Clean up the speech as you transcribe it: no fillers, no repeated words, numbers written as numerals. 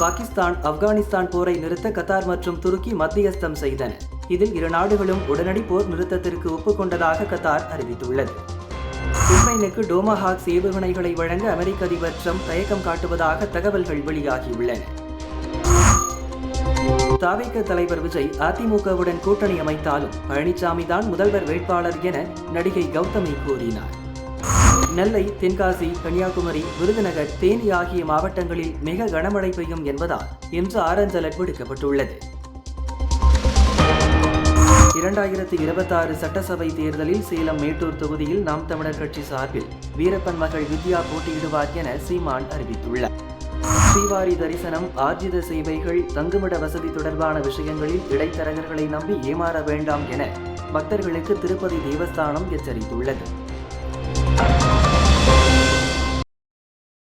பாகிஸ்தான் ஆப்கானிஸ்தான் போரை நிறுத்த கத்தார் மற்றும் துருக்கி மத்தியஸ்தம் செய்தன. இதில் இரு நாடுகளும் உடனடி போர் நிறுத்தத்திற்கு ஒப்புக்கொண்டதாக கத்தார் அறிவித்துள்ளது. உக்ரைனுக்கு டோமாஹாக் ஏவுகணைகளை வழங்க அமெரிக்க அதிபர் ட்ரம்ப் தயக்கம் காட்டுவதாக தகவல்கள் வெளியாகியுள்ளன. தவிக தலைவர் விஜய் அதிமுகவுடன் கூட்டணி அமைத்தாலும் பழனிசாமி தான் முதல்வர் வேட்பாளர் என நடிகை கௌதமி கூறினார். நெல்லை, தென்காசி, கன்னியாகுமரி, விருதுநகர், தேனி ஆகிய மாவட்டங்களில் மிக கனமழை பெய்யும் என்பதால் இன்று ஆரஞ்சு அலர்ட் விடுக்கப்பட்டுள்ளது. 2026 சட்டசபை தேர்தலில் சேலம் மேட்டூர் தொகுதியில் நாம் தமிழர் கட்சி சார்பில் வீரப்பன் மகள் வித்யா போட்டியிடுவார் என சீமான் அறிவித்துள்ளார். ஸ்ரீவாரி தரிசனம், ஆர்ஜித சேவைகள், தங்குமிட வசதி தொடர்பான விஷயங்களில் இடைத்தரகர்களை நம்பி ஏமாற வேண்டாம் என பக்தர்களுக்கு திருப்பதி தேவஸ்தானம் எச்சரித்துள்ளது.